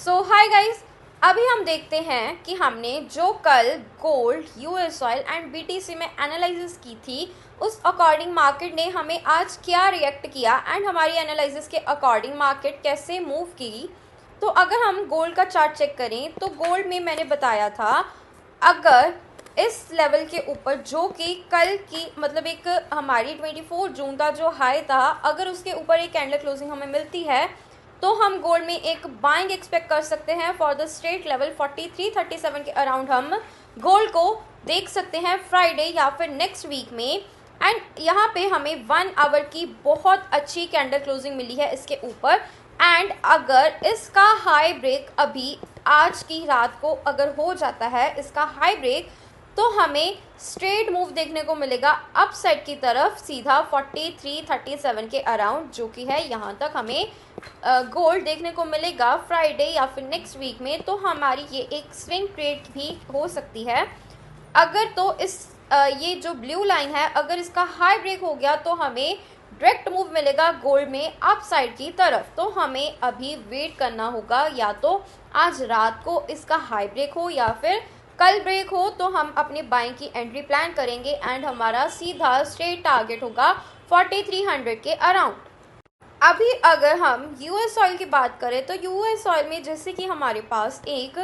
सो hi guys, अभी हम देखते हैं कि हमने जो कल gold, US oil and BTC में एनालिसिस की थी उस अकॉर्डिंग मार्केट ने हमें आज क्या रिएक्ट किया एंड हमारी एनालिसिस के अकॉर्डिंग मार्केट कैसे मूव की। तो अगर हम गोल्ड का चार्ट चेक करें तो गोल्ड में मैंने बताया था अगर इस लेवल के ऊपर जो कि कल की मतलब एक हमारी 24 जून का जो हाई था, अगर उसके ऊपर एक कैंडल क्लोजिंग हमें मिलती है तो हम गोल्ड में एक बाइंग एक्सपेक्ट कर सकते हैं फॉर द स्ट्रेट लेवल 4337 के अराउंड हम गोल्ड को देख सकते हैं फ्राइडे या फिर नेक्स्ट वीक में। एंड यहाँ पे हमें 1 आवर की बहुत अच्छी कैंडल क्लोजिंग मिली है इसके ऊपर। एंड अगर इसका हाई ब्रेक अभी आज की रात को अगर हो जाता है इसका हाई ब्रेक, तो हमें स्ट्रेट मूव देखने को मिलेगा अप साइड की तरफ सीधा 4337 के अराउंड, जो कि है यहाँ तक हमें गोल्ड देखने को मिलेगा फ्राइडे या फिर नेक्स्ट वीक में। तो हमारी ये एक स्विंग ट्रेड भी हो सकती है अगर तो इस ये जो ब्लू लाइन है अगर इसका हाई ब्रेक हो गया तो हमें डायरेक्ट मूव मिलेगा गोल्ड में अप साइड की तरफ। तो हमें अभी वेट करना होगा, या तो आज रात को इसका हाई ब्रेक हो या फिर कल ब्रेक हो, तो हम अपनी बाइंग की एंट्री प्लान करेंगे एंड हमारा सीधा स्ट्रेट टारगेट होगा 4300 के अराउंड। अभी अगर हम यूएस ऑयल की बात करें तो यूएस ऑयल में जैसे कि हमारे पास एक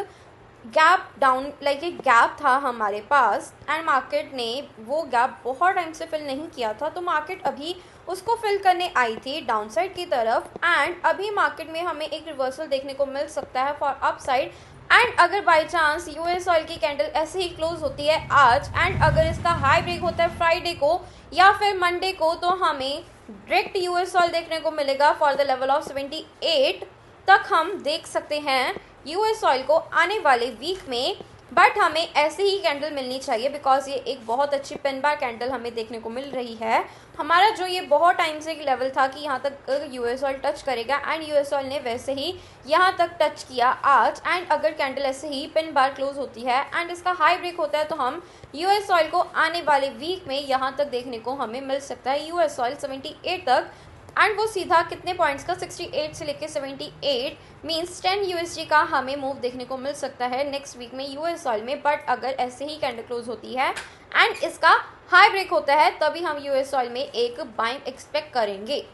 गैप डाउन एक गैप था हमारे पास एंड मार्केट ने वो गैप बहुत टाइम से फिल नहीं किया था, तो मार्केट अभी उसको फिल करने आई थी डाउन साइड की तरफ। एंड अभी मार्केट में हमें एक रिवर्सल देखने को मिल सकता है फॉर अप साइड। एंड अगर बाय चांस यूएस ऑयल की कैंडल ऐसे ही क्लोज होती है आज एंड अगर इसका हाई ब्रेक होता है फ्राइडे को या फिर मंडे को, तो हमें डायरेक्ट यूएस ऑयल देखने को मिलेगा फॉर द लेवल ऑफ 78 तक हम देख सकते हैं यूएस ऑयल को आने वाले वीक में। बट हमें ऐसे ही कैंडल मिलनी चाहिए बिकॉज ये एक बहुत अच्छी पिन बार कैंडल हमें देखने को मिल रही है। हमारा जो ये बहुत टाइम से एक लेवल था कि यहाँ तक यूएस ऑयल टच करेगा एंड यूएस ऑयल ने वैसे ही यहाँ तक टच किया आज। एंड अगर कैंडल ऐसे ही पिन बार क्लोज होती है एंड इसका हाई ब्रेक होता है तो हम यूएस ऑयल को आने वाले वीक में यहाँ तक देखने को हमें मिल सकता है यूएस ऑयल 78 तक। एंड वो सीधा कितने पॉइंट्स का 68 से लेके 78 मीन्स 10 यूएसडी का हमें मूव देखने को मिल सकता है नेक्स्ट वीक में यूएस ऑयल में। बट अगर ऐसे ही कैंडल क्लोज होती है एंड इसका हाई ब्रेक होता है तभी हम यूएस ऑयल में एक बाइंग एक्सपेक्ट करेंगे।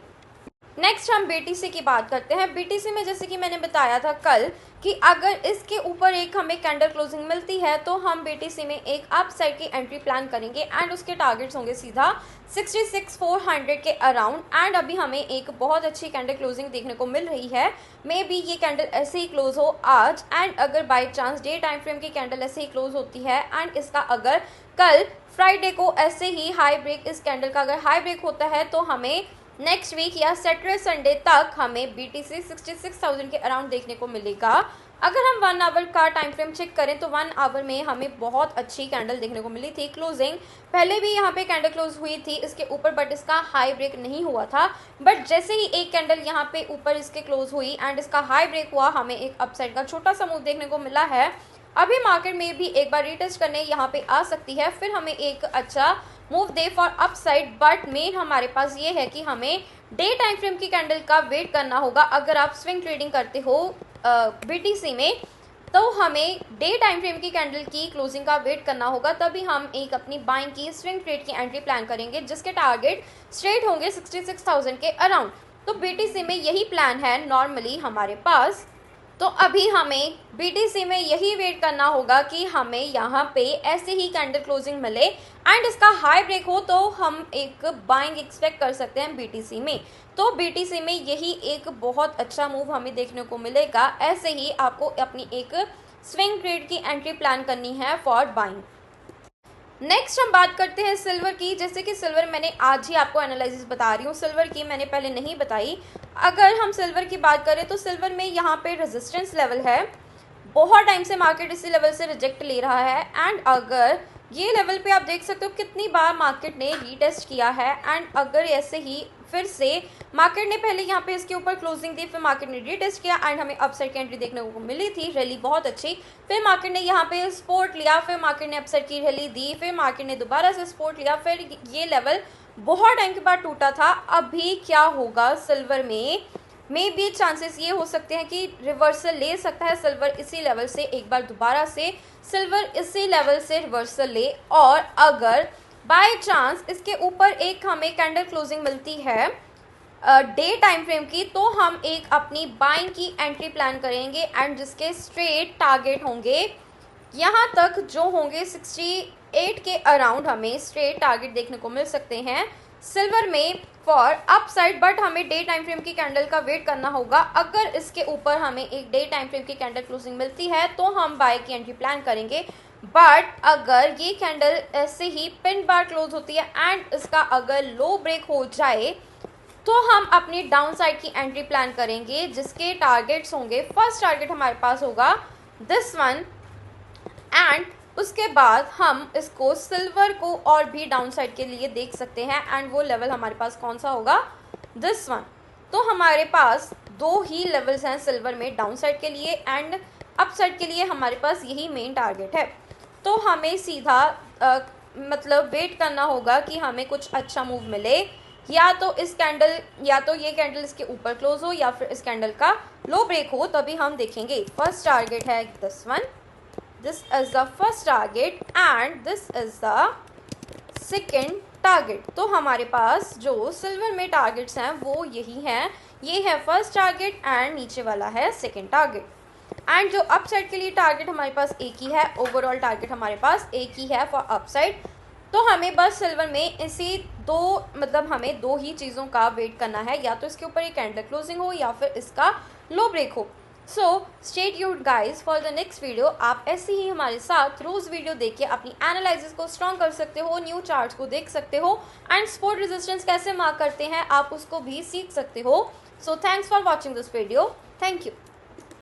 नेक्स्ट हम बीटीसी की बात करते हैं। बीटीसी में जैसे कि मैंने बताया था कल कि अगर इसके ऊपर एक हमें कैंडल क्लोजिंग मिलती है तो हम बीटीसी में एक अप साइड की एंट्री प्लान करेंगे एंड उसके टारगेट्स होंगे सीधा 66,400 के अराउंड। एंड अभी हमें एक बहुत अच्छी कैंडल क्लोजिंग देखने को मिल रही है। मे बी ये कैंडल ऐसे ही क्लोज हो आज एंड अगर by chance day time frame की कैंडल ऐसे ही क्लोज होती है एंड इसका अगर कल फ्राइडे को ऐसे ही हाई ब्रेक इस कैंडल का अगर हाई ब्रेक होता है तो हमें नेक्स्ट वीक या सैटरडे संडे तक हमें बीटीसी 66,000 के अराउंड देखने को मिलेगा। अगर हम 1 आवर का टाइम फ्रेम चेक करें तो 1 आवर में हमें बहुत अच्छी कैंडल देखने को मिली थी क्लोजिंग। पहले भी यहाँ पे कैंडल क्लोज हुई थी इसके ऊपर बट इसका हाई ब्रेक नहीं हुआ था। बट जैसे ही एक कैंडल यहाँ पे ऊपर इसके क्लोज हुई एंड इसका हाई ब्रेक हुआ, हमें एक अपसाइड का छोटा सा मूव देखने को मिला है। अभी मार्केट में भी एक बार रीटेस्ट करने यहाँ पे आ सकती है, फिर हमें एक अच्छा move they for upside. But main हमारे पास ये है कि हमें डे टाइम फ्रेम की कैंडल का वेट करना होगा। अगर आप स्विंग ट्रेडिंग करते हो बीटीसी में तो हमें डे टाइम फ्रेम की कैंडल की क्लोजिंग का वेट करना होगा, तभी हम एक अपनी बाइंग की स्विंग ट्रेड की एंट्री प्लान करेंगे जिसके टारगेट स्ट्रेट होंगे 66,000 के अराउंड। तो बीटीसी में यही प्लान है नॉर्मली हमारे पास। तो अभी हमें बीटीसी में यही वेट करना होगा कि हमें यहाँ पे ऐसे ही कैंडल क्लोजिंग मिले एंड इसका हाई ब्रेक हो तो हम एक बाइंग एक्सपेक्ट कर सकते हैं बीटीसी में। तो बीटीसी में यही एक बहुत अच्छा मूव हमें देखने को मिलेगा। ऐसे ही आपको अपनी एक स्विंग ट्रेड की एंट्री प्लान करनी है फॉर बाइंग। नेक्स्ट हम बात करते हैं सिल्वर की। जैसे कि सिल्वर मैंने आज ही आपको एनालिसिस बता रही हूँ, सिल्वर की मैंने पहले नहीं बताई। अगर हम सिल्वर की बात करें तो सिल्वर में यहाँ पे रेजिस्टेंस लेवल है, बहुत टाइम से मार्केट इसी लेवल से रिजेक्ट ले रहा है। एंड अगर ये लेवल पे आप देख सकते हो कितनी बार मार्केट ने रीटेस्ट किया है एंड अगर ऐसे ही फिर से मार्केट ने पहले यहाँ पे इसके ऊपर क्लोजिंग दी, फिर मार्केट ने रीटेस्ट किया एंड हमें अपसाइड की एंट्री देखने को मिली थी, रैली बहुत अच्छी। फिर मार्केट ने यहाँ पे सपोर्ट लिया, फिर मार्केट ने अपसाइड की रैली दी, फिर मार्केट ने दोबारा से सपोर्ट लिया, फिर ये लेवल बहुत टाइम के बाद टूटा था। अभी क्या होगा सिल्वर में मे बी चांसेस ये हो सकते हैं कि रिवर्सल ले सकता है सिल्वर इसी लेवल से, एक बार दोबारा से सिल्वर इसी लेवल से रिवर्सल ले, और अगर बाय चांस इसके ऊपर एक हमें कैंडल क्लोजिंग मिलती है डे टाइम फ्रेम की, तो हम एक अपनी बाइंग की एंट्री प्लान करेंगे एंड जिसके स्ट्रेट टारगेट होंगे यहाँ तक जो होंगे 68 के अराउंड हमें स्ट्रेट टारगेट देखने को मिल सकते हैं सिल्वर में फॉर अपसाइड। बट हमें डे टाइम फ्रेम की कैंडल का वेट करना होगा। अगर इसके ऊपर हमें एक डे टाइम फ्रेम की कैंडल क्लोजिंग मिलती है तो हम बाय की एंट्री प्लान करेंगे। बट अगर ये कैंडल ऐसे ही पिन बार क्लोज होती है एंड इसका अगर लो ब्रेक हो जाए तो हम अपनी डाउन साइड की एंट्री प्लान करेंगे जिसके टारगेट्स होंगे, फर्स्ट टारगेट हमारे पास होगा दिस वन, एंड उसके बाद हम इसको सिल्वर को और भी डाउन साइड के लिए देख सकते हैं एंड वो लेवल हमारे पास कौन सा होगा, दिस वन। तो हमारे पास दो ही लेवल्स हैं सिल्वर में, डाउन साइड के लिए एंड अप साइड के लिए हमारे पास यही मेन टारगेट है। तो हमें सीधा मतलब वेट करना होगा कि हमें कुछ अच्छा मूव मिले, या तो इस कैंडल या तो ये कैंडल इसके ऊपर क्लोज हो या फिर इस कैंडल का लो ब्रेक हो, तभी हम देखेंगे। फर्स्ट टारगेट है this one, this is the first target and this is the second target. तो हमारे पास जो सिल्वर में टारगेट्स हैं वो यही हैं, ये है फर्स्ट टारगेट एंड नीचे वाला है सेकेंड टारगेट। एंड जो अप साइड के लिए टारगेट हमारे पास एक ही है, ओवरऑल टारगेट हमारे पास एक ही है फॉर अप साइड। तो हमें बस सिल्वर में इसी दो मतलब हमें दो ही चीज़ों का वेट करना है, या तो इसके ऊपर एक कैंडल क्लोजिंग हो या फिर इसका लो ब्रेक हो। So stay tuned guys for the next video. आप ऐसे ही हमारे साथ रोज़ वीडियो देख के अपनी एनालिसिस को स्ट्रॉन्ग कर सकते हो, न्यू चार्ट्स को देख सकते हो एंड सपोर्ट रेजिस्टेंस कैसे मार्क करते हैं आप उसको भी सीख सकते हो। So thanks for watching this video. Thank you.